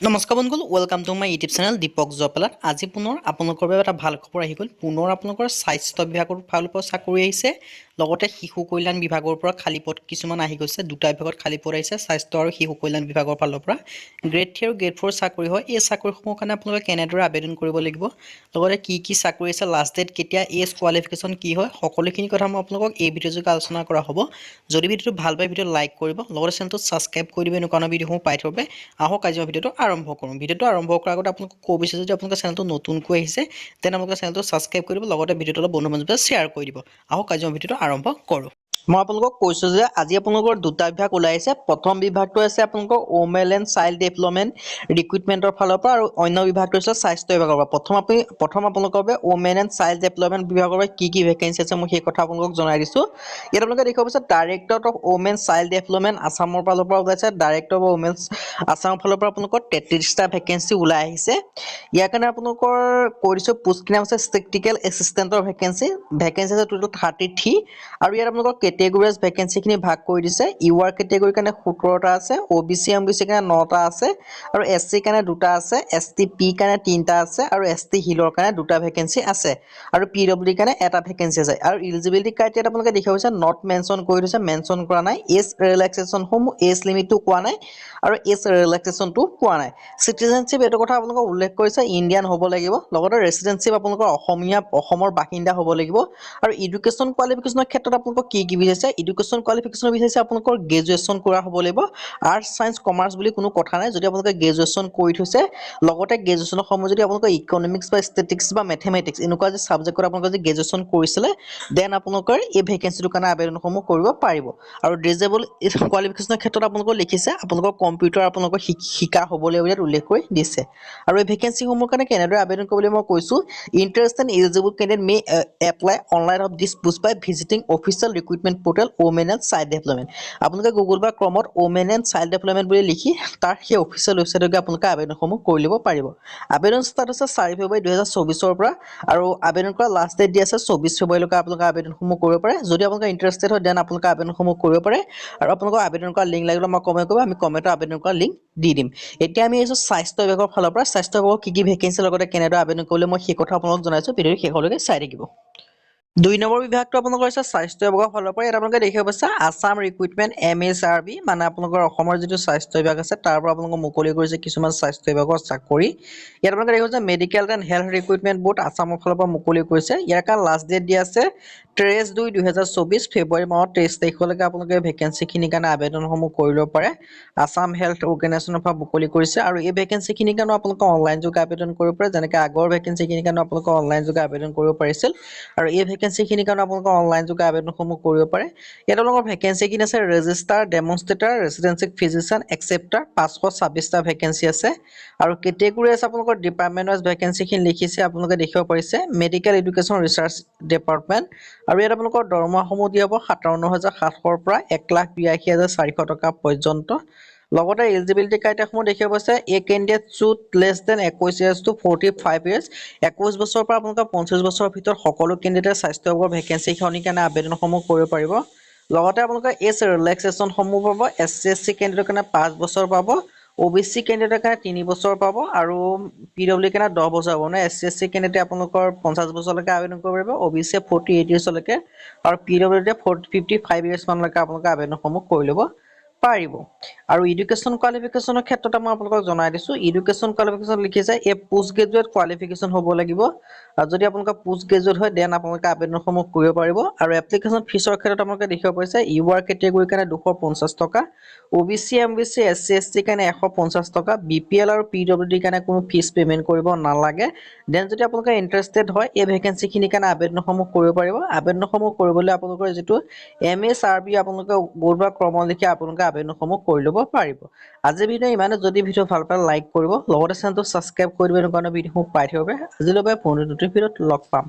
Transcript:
নমস্কাৰ বন্ধুসকল, welcome to my YouTube channel Deepak জপেলাত। আজি পুনৰ আপোনালোকৰ বাবে এটা ভাল খবৰ আহি গ'ল। পুনৰ আপোনালোকৰ স্বাস্থ্য বিভাগৰ ফালৰ পৰা চাকৰি আহিছে, লগতে শিশু কল্যাণ বিভাগৰ পৰা খালী পদ কিছুমান আহি গৈছে। দুটা বিভাগত খালী পদ আহিছে, স্বাস্থ্য আৰু শিশু কল্যাণ বিভাগৰ ফালৰ পৰা। গ্ৰেড 3 আৰু গ্ৰেড 4 চাকৰি হয়। এই চাকৰিসমূহৰ কাৰণে আপোনালোকে কেনেদৰে আবেদন কৰিব লাগিব, লগতে কি চাকৰি আছে, লাষ্ট ডেট কেতিয়া, এজ কোৱালিফিকেশ্যন কি হয়, সকলোখিনি কথা মই আপোনালোকক এই ভিডিঅ'যোগে আলোচনা কৰা হ'ব। যদি ভিডিঅ'টো ভাল পায় ভিডিঅ'টো লাইক কৰিব, লগতে চেনেলটো ছাবস্ক্ৰাইব কৰি দিব এনেকুৱা ভিডিঅ'সমূহ পাই থ'ব। আহক আজি মই ভিডিঅ'টো আৰম্ভ কৰোঁ। ভিডিঅ'টো আৰম্ভ কৰাৰ আগতে আপোনালোকক ক'ব বিচাৰিছোঁ যে আপোনালোকে চেনেলটো নতুনকৈ আহিছে, তেনে আপোনালোকে চেনেলটো ছাবস্ক্ৰাইব কৰি দিব, লগতে ভিডিঅ'টো অলপ বন্ধু বান্ধৱীৰ শ্বেয়াৰ কৰি দিব। আহক আজি মই ভিডিঅ'টো আৰম্ভ কৰোঁ। মই আপোনালোকক কৈছোঁ যে আজি আপোনালোকৰ দুটা বিভাগ ওলাই আহিছে। প্ৰথম বিভাগটো আছে আপোনালোকৰ ওমেন এণ্ড চাইল্ড ডেভেলপমেণ্ট ৰিক্ৰুইটমেণ্টৰ ফালৰ পৰা, আৰু অন্য বিভাগটো হৈছে স্বাস্থ্য বিভাগৰ পৰা। প্ৰথম আপোনালোকৰ বাবে ওমেন এণ্ড চাইল্ড ডেভেলপমেণ্ট বিভাগৰ পৰা কি ভেকেঞ্চি আছে মই সেই কথা আপোনালোকক জনাই দিছোঁ। ইয়াত আপোনালোকে দেখিব পাইছে director of women child development আছামৰ ফালৰ পৰা ওলাইছে। ডাইৰেক্টৰ অফ ওমেন আছামৰ ফালৰ পৰা আপোনালোকৰ 33টা ভেকেঞ্চি ওলাই আহিছে। ইয়াৰ কাৰণে আপোনালোকৰ কৈ দিছোঁ পোষ্টখিনি নাম আছে ষ্টেটিষ্টিকেল এছিষ্টেণ্টৰ ভেকেঞ্চি আছে টোটেল 33, আৰু ইয়াত আপোনালোকৰ কেটেগৰিজ ভেকেঞ্চিখিনি ভাগ কৰি দিছে। ইউআৰ কেটেগৰীৰ কাৰণে 17টা আছে, OBC MBC কাৰণে 9টা আছে, আৰু SC কাৰণে 2টা আছে, ST P কাৰণে 3টা আছে, আৰু ST হিলৰ কাৰণে 2টা ভেকেঞ্চি আছে, আৰু PWD কাৰণে এটা ভেকেঞ্চি আছে। আৰু ইলিজিবিলিটি ক্ৰাইটেৰিয়াত আপোনালোকে দেখিব পাইছে নট মেনশ্যন কৰি থৈছে, মেনশ্যন কৰা নাই। এজ ৰিলেক্সেশ্যনসমূহ এজ লিমিটটো কোৱা নাই, আৰু এজ ৰিলেক্সেশ্যনটো কোৱা নাই। চিটিজেনশ্বিপ এইটো কথা আপোনালোকক উল্লেখ কৰিছে, ইণ্ডিয়ান হ'ব লাগিব, লগতে ৰেচিডেঞ্চিপ আপোনালোকৰ অসমৰ বাসিন্দা হ'ব লাগিব। আৰু এডুকেশ্যন কোৱালিফিকেশ্যনৰ ক্ষেত্ৰত আপোনালোকক কি বিচাৰিছে, এডুকেশ্যন কোৱালিফিকেশ্যন বিচাৰিছে আপোনালোকৰ গ্ৰেজুৱেশ্যন কৰা হ'ব লাগিব। আৰ্টছ চায়েন্স কমাৰ্চ বুলি কোনো কথা নাই, যদি আপোনালোকে গ্ৰেজুৱেশ্যন কৰি থৈছে, লগতে গ্ৰেজুৱেশ্যনৰ সময়ত যদি আপোনালোকে ইকনমিক্স বা ষ্টেটিক্স বা মেথমেটিক্স এনেকুৱা যে ছাবজেক্টত আপোনালোকে যদি গ্ৰেজুৱেশ্যন কৰিছিলে, দেন আপোনালোকৰ এই ভেকেঞ্চিটোৰ কাৰণে আবেদনসমূহ কৰিব পাৰিব। আৰু ডিজেবল কোৱালিফিকেশ্যনৰ ক্ষেত্ৰত আপোনালোকক লিখিছে আপোনালোকৰ কম্পিউটাৰ আপোনালোকৰ শিকা হ'ব লাগিব, ইয়াত উল্লেখ কৰি দিছে। আৰু এই ভেকেঞ্চিসমূহৰ কাৰণে কেনেদৰে আবেদন কৰিবলৈ মই কৈছোঁ, interested eligible candidate may apply online of this post by visiting official recruitment portal women and child development. আপোনালোকে গুগল বা ক্ৰমত ওমেন এণ্ড চাইল্ড ডেভেলপমেণ্ট বুলি লিখি তাৰ সেই অফিচিয়েল ৱেবছাইটকে আপোনালোকে আবেদনসমূহ কৰি ল'ব পাৰিব। আবেদন ষ্টাৰ্ট হৈছে 4 ফেব্ৰুৱাৰী 2024 পৰা, আৰু আবেদন কৰা লাষ্ট ডেট দি আছে 24 ফেব্ৰুৱাৰীলৈকে আপোনালোকে আবেদনসমূহ কৰিব পাৰে। যদি আপোনালোকে ইণ্টাৰেষ্টেড হয় দেন আপোনালোকে আবেদনসমূহ কৰিব পাৰে, আৰু আপোনালোকৰ আবেদন কৰা লিংক লাগিলে মই কমেণ্ট কৰিব, আমি কমেণ্টত আবেদন কৰা লিংক দি দিম। এতিয়া আমি আহিছোঁ স্বাস্থ্য বিভাগৰ ফালৰ পৰা। স্বাস্থ্য বিভাগৰ কি ভেকেঞ্চি লগতে কেনেদৰে আবেদন কৰিবলৈ মই সেই কথা আপোনালোকক জনাইছোঁ, ভিডিঅ'টো শেষলৈকে চাই থাকিব। 2 নম্বৰ বিভাগটো আপোনালোকৰ হৈছে স্বাস্থ্য বিভাগৰ ফালৰ পৰা। ইয়াত আপোনালোকে দেখিব পাইছে আছাম ৰিক্ৰুইটমেণ্ট MSRB, মানে আপোনালোকৰ অসমৰ যিটো স্বাস্থ্য বিভাগ আছে তাৰ পৰা আপোনালোকক মুকলি কৰিছে কিছুমান স্বাস্থ্য বিভাগৰ চাকৰি। ইয়াত আপোনালোকে দেখিব পাইছে medical and health recruitment board আছামৰ ফালৰ পৰা মুকলি কৰিছে। ইয়াৰ কাৰণে লাষ্ট ডেট দি আছে 23/2/2024 ফেব্ৰুৱাৰী মাহৰ 23 তাৰিখলৈকে আপোনালোকে ভেকেঞ্চিখিনিৰ কাৰণে আবেদনসমূহ কৰি ল'ব পাৰে। আছাম হেল্থ অৰ্গেনাইজেশ্যনৰ পৰা মুকলি কৰিছে, আৰু এই ভেকেঞ্চিখিনিৰ কাৰণেও আপোনালোকে অনলাইন যোগে আবেদন কৰিব পাৰে, যেনেকৈ আগৰ ভেকেঞ্চিখিনিৰ কাৰণে আপোনালোকে অনলাইন যোগে আবেদন কৰিব পাৰিছিল, আৰু এই ভেকেঞ্চিখিনিৰ কাৰণে আপোনালোকে অনলাইন যোগে আবেদনসমূহ কৰিব পাৰে। ইয়াত আপোনালোকৰ ভেকেঞ্চিখিনি আছে ৰেজিষ্টাৰ, ডেমনষ্ট্ৰেটাৰ, ৰেচিডেঞ্চিয়েল ফিজিচিয়ান, এক্সেপ্টাৰ, 526টা ভেকেঞ্চি আছে। আৰু কেটেগৰী আছে আপোনালোকৰ ডিপাৰ্টমেণ্ট ৱাইজ ভেকেঞ্চিখিনি লিখিছে, আপোনালোকে দেখিব পাৰিছে মেডিকেল এডুকেশ্যন ৰিচাৰ্চ ডিপাৰ্টমেণ্ট। আৰু ইয়াত আপোনালোকৰ দৰমহাসমূহ দিয়া হ'ব 57,700 পৰা 1,82,400 টকা পৰ্যন্ত। লগতে এলিজিবিলিটি ক্ৰাইটেৰিয়াসমূহ দেখিব পাইছে, a candidate should less than 21 years to 45 years। 21 বছৰৰ পৰা আপোনালোকে 25 বছৰৰ ভিতৰত সকলো কেণ্ডিডেট স্বাস্থ্য বিভাগৰ ভেকেঞ্চিখিনিৰ কাৰণে আবেদনসমূহ কৰিব পাৰিব। লগতে আপোনালোকে এজ ৰিলেক্সেশ্যনসমূহ পাব। SC SC কেণ্ডিডেটৰ কাৰণে 5 বছৰ পাব, OBC কেণ্ডিডেটৰ কাৰণে 3 বছৰ পাব, আৰু PWD কাৰণে 10 বছৰ পাব। মানে SC SC কেণ্ডিডেটে আপোনালোকৰ 50 বছৰলৈকে আবেদন কৰিব পাৰিব, OBC 48 yearsলৈকে, আৰু PWD 55 years মানলৈকে আপোনালোকে আবেদনসমূহ কৰি ল'ব পাৰিব। আৰু এডুকেশ্যন কোৱালিফিকেশ্যনৰ ক্ষেত্ৰত মই আপোনালোকক জনাই দিছোঁ, এডুকেশ্যন কোৱালিফিকেশ্যন লিখিছে এ পোষ্ট গ্ৰেজুৱেট কোৱালিফিকেশ্যন হ'ব লাগিব। আৰু যদি আপোনালোকে পোষ্ট গ্ৰেজুৱেট হয় দেন আপোনালোকে আবেদনসমূহ কৰিব পাৰিব। আৰু এপ্লিকেশ্যন ফিজৰ ক্ষেত্ৰত আপোনালোকে দেখিব পাৰিছে ইউআৰ কেটেগৰীৰ কাৰণে 250 টকা, OBC MBC SC ST কাৰণে 150 টকা, BPL আৰু PWD কাৰণে কোনো ফিজ পে'মেণ্ট কৰিব নালাগে। দেন যদি আপোনালোকে ইণ্টাৰেষ্টেড হয় এই ভেকেঞ্চিখিনিৰ কাৰণে আবেদনসমূহ কৰিব পাৰিব। আবেদনসমূহ কৰিবলৈ আপোনালোকৰ যিটো MSRB আপোনালোকে বৰ্ড বা ক্ৰমত লিখি আপোনালোকে আবেদনসমূহ কৰি ল'ব পাৰিব। আজি ভিডিঅ' ইমানে। যদি ভিডিঅ' ভাল পায় লাইক কৰিব, লগতে চেনেলটো ছাবস্ক্ৰাইব কৰি দিব, এনেকুৱা ভিডিঅ'সমূহ পাই থাকিব। আজিলৈ পুনৰ নতুন ভিডিঅ'ত লগ পাম।